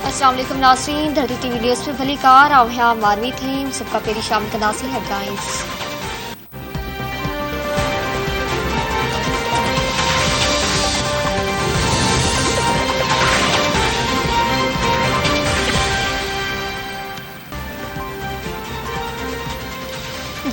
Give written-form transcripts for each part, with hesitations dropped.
अस्सलाम वालेकुम नाज़रीन, धरती टीवी न्यूज़ पे भली कार आव्या मारवी थी सबका पेरी शाम का नासी हेडलाइंस।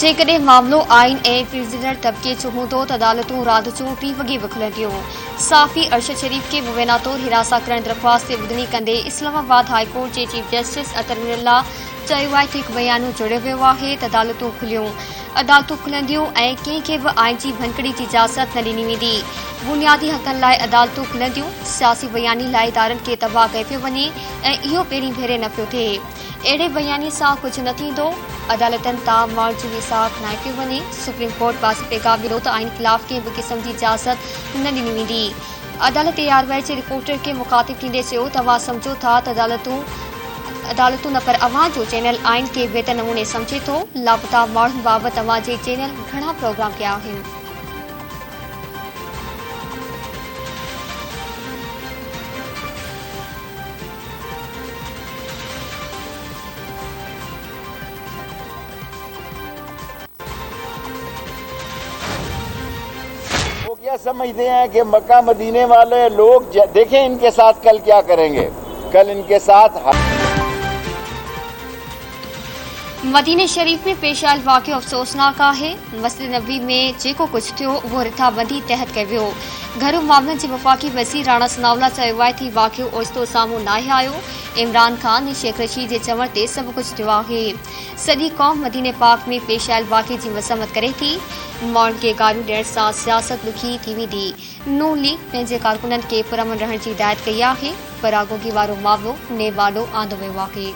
जेकॾहिं मामलो आइन ऐं प्रिज़नर तबके जो हूंदो त अदालतूं राति जो 3 वॻे बि खुलंदियूं। साफ़ी अरशद शरीफ खे मुबैना तौर हिरासत करण दरख़्वास्त ते ॿुधणी कंदे इस्लामाबाद हाई कोर्ट जे चीफ जस्टिस अतर मिर्ला चयो आहे त हिकु बयानु जोड़ियो वियो आहे त अदालतूं खुलंदियूं ऐं कंहिंखे बि आइन जी भञकड़ी जी इजाज़त न ॾिनी वेंदी। बुनियादी हक़नि लाइ अदालतूं खुलंदियूं, सियासी बयानी लाइ इदारनि खे तबाह कयो पियो वञे ऐं इहो पहिरीं भेरे न पियो थिए। अहिड़े बयानी सां कुझु न थींदो, अदालतनि तां माण्हुनि जी विसाख नाहे पियो वञे। सुप्रीम कोर्ट पासे पैगाम ॾिनो त आइन ख़िलाफ़ कंहिं बि क़िस्म जी इजाज़त न ॾिनी वेंदी। अदालत ARY जे रिपोर्टर खे मुख़ातिब थींदे चयो, तव्हां सम्झो था त अदालतूं न पर अवां जो चैनल आइन खे बहितर नमूने सम्झे थो। लापता माण्हुनि बाबति तव्हां जे चैनल घणा प्रोग्राम कया आहिनि। वो क्या समझते हैं कि मक्का मदीने वाले लोग देखें इनके साथ कल क्या करेंगे। कल इनके साथ मदीने शरीफ में पेश आयल वाक़ियो अफ़सोसनाक आहे। मस्जिद नबवी में जेको कुझु थियो उहो रिथाबंदी तहत कयो वियो। घरू मामलनि जे वफ़ाक़ी वज़ीर राणा सनाउल्लाह चयो आहे त वाक़ियो ओचितो साम्हूं नाहे आयो। इमरान ख़ान ऐं शेख रशीद जे चवण ते सभु कुझु थियो आहे। सॼी क़ौम मदीने पाक में पेश आयल वाक़िए जी मज़म्मत करे थी। माण्हुनि खे गारियूं ॾियण सां सियासत ॾुखी थी वेंदी। नून लीग पंहिंजे कारकुननि खे पुरअमन रहण जी हिदायत कई आहे, पर आगोगी वारो मामलो नेवाडो आंदो वियो आहे।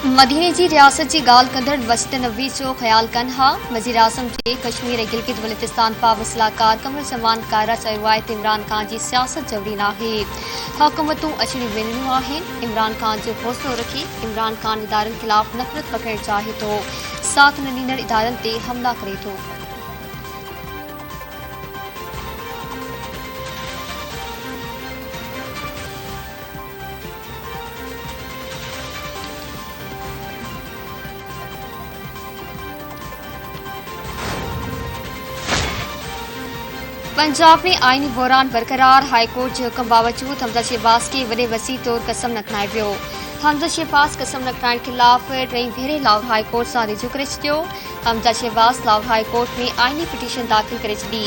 मदीने जी रियासत जी ॻाल्हि कंदड़ मस्जिद नबवी जो ख़्यालु कनि हा। वज़ीर आज़म जे कश्मीर ऐं गिलगित बल्तिस्तान पाक सलाहकार कमर जमान कायरा चयो आहे त इमरान ख़ान जी सियासत जबरी नाहे, हुकूमतूं अचणियूं वञणियूं आहिनि। इमरान ख़ान जो हौसलो रखी इमरान ख़ान इदारनि ख़िलाफ़ नफ़रत पकड़णु चाहे थो, साथ न ॾींदड़ इदारनि ते हमला करे थो। पंजाब में आईनी बहरान बरक़रार, हाईकोर्ट जे हुक्म बावजूद हमज़ा शहबाज़ खे वॾे वसी तौर कसम न खणाए वियो। हमज़ा शहबाज़ कसम न खणाइण ख़िलाफ़ 3 भेरे लाहौर हाईकोर्ट सां रिजू करे छॾियो। हमज़ा शहबाज़ लाहौर हाईकोर्ट में आईनी पिटीशन दाख़िल करे छॾी।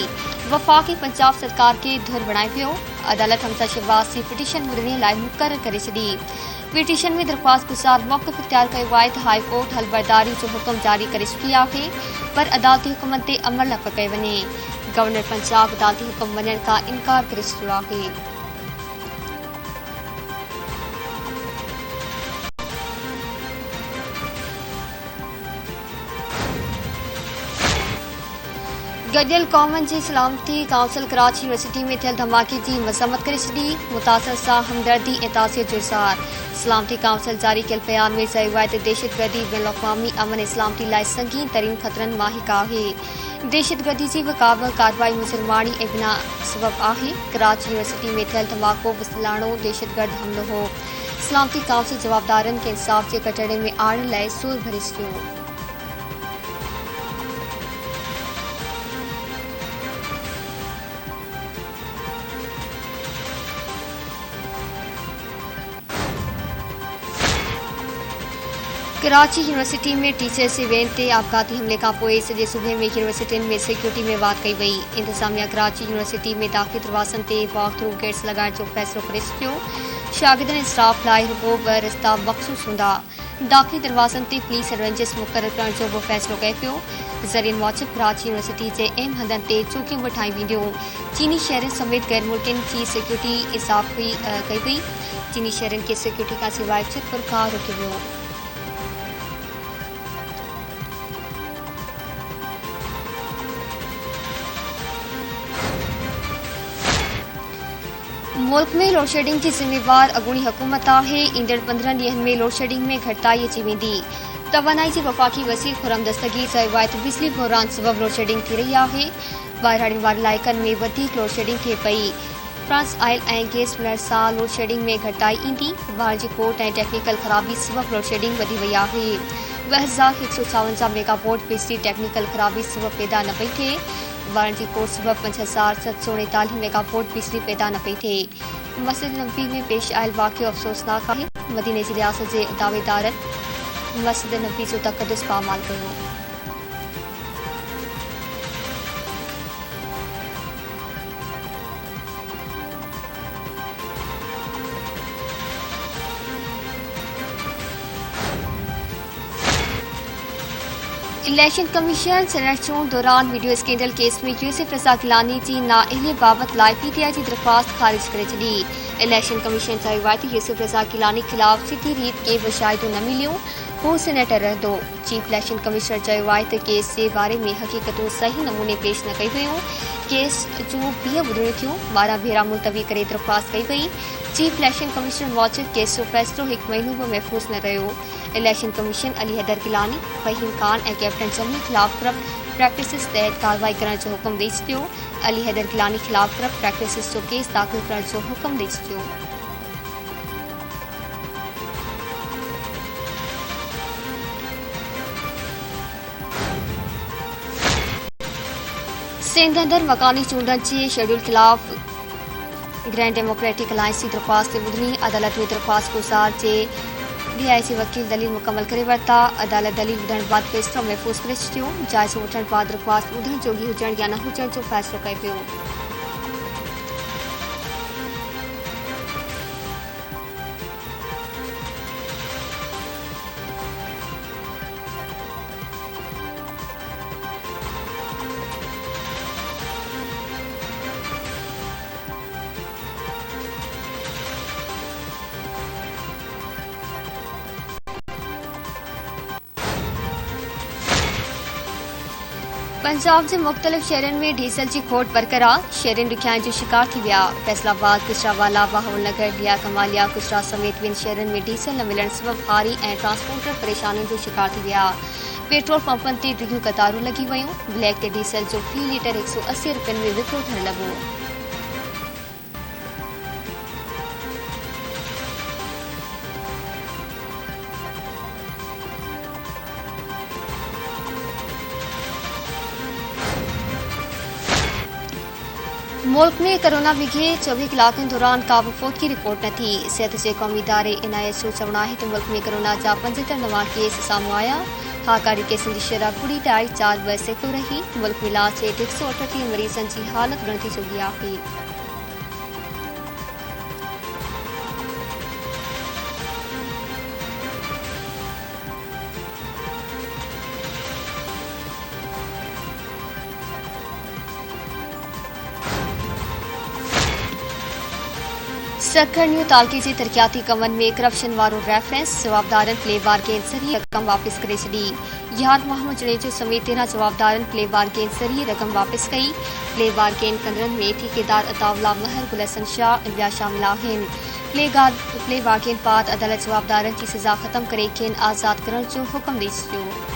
वफ़ाक़ी पंजाब सरकार खे धुर बणाए पियो। अदालत हमज़ा शहबाज़ जी पिटीशन ॿुधण लाइ मुक़ररु करे छॾी। पिटीशन में दरख़्वास्त गुज़ार मौक़िफ़ इख़्तियार कयो आहे त हाईकोर्ट हलबरदारी जो हुकुम जारी करे चुकी आहे, पर अदालती हुकुमनि ते अमल न पियो कयो वञे। गवर्नर पंजाब अदालती हुकुम मञण खां इनकार करे छॾियो आहे। गॾियल क़ौमनि जी सलामती काउंसिल कराची यूनिवर्सिटी में थियल धमाके जी मज़म्मत करे छॾी। मुतासिर सां हमदर्दी ऐं ताज़ियत जो इज़हार। सलामती काउंसिल जारी कयल बयान में चयो आहे त दहशतगर्दी बैन अक़वामी अमन ऐं सलामती लाइ संगीन तरीन ख़तरनि मां हिकु आहे। दहशतगर्दी जी बि का बि कार्रवाई मुसलमानी ऐं बिना सबब आहे। कराची यूनिवर्सिटी में थियल धमाको वसिलाणो दहशतगर्द हमलो हो। सलामती काउंसिल जवाबदारनि खे इंसाफ़ जे कटड़े में आणण लाइ सूर भरे छॾियो। कराची यूनिवर्सिटी में टीचर्स जी वेन ते आपघाती हमले खां पोइ सॼे सूबे में यूनिवर्सिटियुनि में सिक्योरिटी में वाध कई वई। इंतज़ामिया कराची यूनिवर्सिटी में दाख़िल दरवाज़नि ते वॉक थ्रू गेट्स लॻाइण जो फ़ैसिलो करे छॾियो। शागिर्दनि ऐं स्टाफ लाइ रुॻो 2 रस्ता मख़सूस हूंदा। दाख़िली दरवाज़नि ते पुलिस सर्वेलेंस मुक़ररु करण जो बि फ़ैसिलो कयो पियो। ज़रियनि मूजिबि कराची यूनिवर्सिटी जे अहम हंधनि ते चौकियूं बि ठाही वेंदियूं। चीनी शहरनि समेत गैर मुल्कियुनि जी सिक्योरिटी इज़ाफ़ी कई वई। चीनी शहरनि खे सिक्योरिटी खां सवाइ छितपुर खां रोकियो वियो। मुल्क में लोड शेडिंग की जिम्मेवार अगूनी हुकूमत आहे। ईंदड़ 15 ॾींहनि में लोड शेडिंग में घटिताई अची वेंदी। तवानाई जी वफ़ाक़ी वज़ीर खुर्रम दस्तगीर चयो त बिजली बहिरान सबबि लोड शेडिंग थी रही आहे। ॿाहिराड़ियुनि वारे इलाइक़नि में वधीक लोड शेडिंग थिए पई। फ्रांस आयल ऐं गैस मिलण सां लोड शेडिंग में घटिताई ईंदी। वार जी कोट ऐं टेक्निकल ख़राबी सबबि लोड शेडिंग वधी वई आहे। 2156 मेगावॉट बिजली टेक्निकल ख़राबी सबबि पैदा न पई थिए। वारनि जी कोट सबबि 5749 मेगावॉट बिजली पैदा न पई थिए। मस्जिद नबवी में पेश आयल वाक़ियो अफ़सोसनाक आहे। मदीने जी रियासत जे दावेदारनि मस्जिद नबवी जो तक़दुस पामाल कयो। इलेक्शन कमीशन सेनेट चूंड दौरान वीडियो स्कैंडल केस में यूसुफ रज़ा गिलानी जी नाअहली बाबति लाइ पीटीआई जी दरख़्वास्त ख़ारिज करे छॾी। इलेक्शन कमीशन चयो आहे त यूसुफ रज़ा गिलानी ख़िलाफ़ सिधी रीत के बि शाइदो न मिलियो, हू सेनेटर रहंदो। चीफ इलेक्शन कमिश्नर चयो आहे त केस जे बारे में हक़ीक़तूं सही नमूने पेश न कई वयूं। केस जूं 20 ॿुधणियूं थियूं, 12 भेरा मुलतवी करे दरख़्वास्त कई वई। चीफ इलेक्शन कमिश्नर मूजिबि केस जो फ़ैसिलो 1 महीनो बि महफ़ूज़ न रहियो। इलेक्शन कमीशन अली हैदर गिलानी, फ़हीम खान ऐं कैप्टन जमी ख़िलाफ़ करप्ट प्रैक्टिसिस तहत कार्रवाई करण जो हुकुम ॾेई छॾियो। अली हैदर गिलानी ख़िलाफ़ करप्ट प्रैक्टिसिस जो केस दाख़िल करण जो हुकुम ॾेई छॾियो। सिंध अंदर मकानी चूंडनि जे शेड्यूल ख़िलाफ़ ग्रैंड डेमोक्रेटिक अलायंस जी दरख़्वास्त ॿुधणी। अदालत में दरख़्वास्त गुज़ार जे डीआईसी वकील दलील मुकम्मल करे वरिता। अदालत दलील ॿुधण बाद फ़ैसिलो महफ़ूज़ करे छॾियो। जाइज़ो वठण बाद दरख़्वास्त ॿुधण जोगी हुजण या न हुजण जो फ़ैसिलो कयो पियो। पंजाब के मुख़्तलिफ़ शहरनि में डीज़ल की खोट बरक़रार। शहरनि ॾुखियाईनि जो शिकार थी विया। फैसलाबाद, गुजरावाला, बहावलनगर, लिया कमालिया, गुजरात समेत ॿियनि शहरनि में डीज़ल न मिलण सबबि हारी ऐं ट्रांसपोर्टर परेशानियुनि जो शिकार थी विया। पेट्रोल पंपनि ते ॾुखियूं कतारूं लॻी वयूं। ब्लैक ते डीज़ल जो फ़ी लीटर 180 रुपयनि में विकिरो थियण लॻो। मुल्क में कोरोना विघे 24 कलाकनि दौरान का बि फौत की रिपोर्ट न थी। सिहत जे क़ौमी इदारे NIH जो चवणु आहे त मुल्क में कोरोना जा 75 नवां केस साम्हूं आया। हाकारी केसनि जी शरह 0.42% रही। मुल्क में इलाज हेठि 138 मरीज़नि जी हालत ॻणिती चुकी आहे। सखर न्यू तालके जे तरक़ियाती कमनि में करप्शन वारो रेफरेंस। जवाबदारनि प्ले बारगेन ज़रिए रक़म वापसि करे छॾी। यार मोहम्मद जुनेजो समेत 13 जवाबदारनि प्ले बारगेन ज़रिए रक़म वापसि कई। प्ले बारगेन कंदड़नि में ठेकेदार अताउल्ला महर, गुलहसन शाह ऐं ॿिया शामिल आहिनि। प्ले बारगेन बाद अदालत जवाबदारनि जी सज़ा ख़तमु करे खेनि आज़ादु करण जो हुकुम ॾेई छॾियो।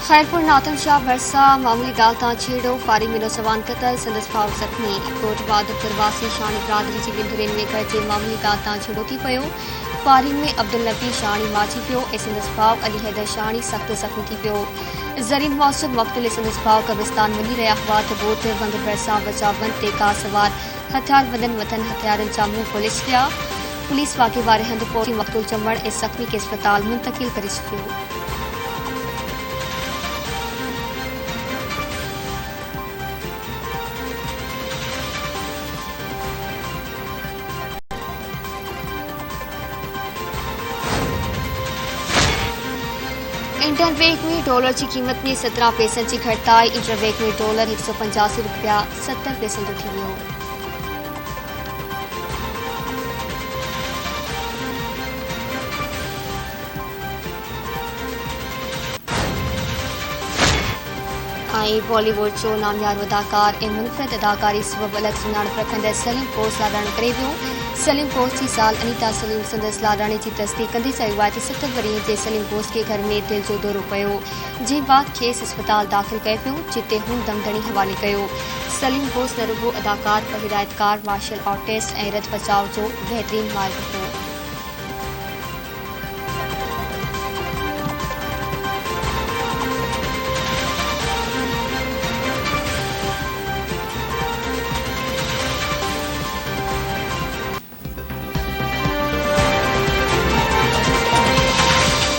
खैरपुर नातम शाह भरसा मामूली ॻाल्हि तां छेड़ो। फारी में नौजवान क़तल, संदसि भाउ ज़ख़्मी। कोट बहादुरपुर वासी शाणी बिरादरी जी बिंदुरनि में घर जे मामूली ॻाल्हि तां छेड़ो थी पियो। फारी में अब्दुल नबी शाणी माची पियो ऐं संदसि भाउ अली हैदर शाणी सख़्तु ज़ख़्मी थी पियो। ज़रीन मौसूब मक़तूल संदसि भाउ कब्रिस्तान वञी रहिया हुआ त बोट बंग भरिसां बचावनि ते कार सवार हथियार बंदनि मथनि हथियारनि जा मुंहुं खोले छॾिया। पुलिस वाक़े वारे हंधि पहुची मक़तूल ॼमण ऐं ज़ख़्मी खे अस्पताल मुंतक़िल करे छॾियो। इंटर बैंक में डॉलर की कीमत में 17 पैसनि की घटिताई। इंटर बैंक में डॉलर 185 रुपया 70 पैसनि जो थी वियो। ऐं बॉलीवुड जो नामयार अदाकार ऐं मुनफ़रिद अदाकारी सबब अलॻि सुञाणप रखंदड़ सलीम कोस लाॾाणो करे पियो। सलीम कोस जी ज़ाल अनीता सलीम संदसि लाॾाणे जी तस्दीक़ कंदे चयो आहे त 70 वरीअ जे सलीम कोस खे घर में दिलि जो दौरो पियो, जंहिं बाद खेसि अस्पताल दाख़िल कयो पियो, जिते हुन दमदणी हवाले कयो। सलीम कोस न रुगो अदाकार पर हिदायतकार, मार्शल आर्टिस्ट ऐं रद बचाव जो बहितरीन माहिर हो।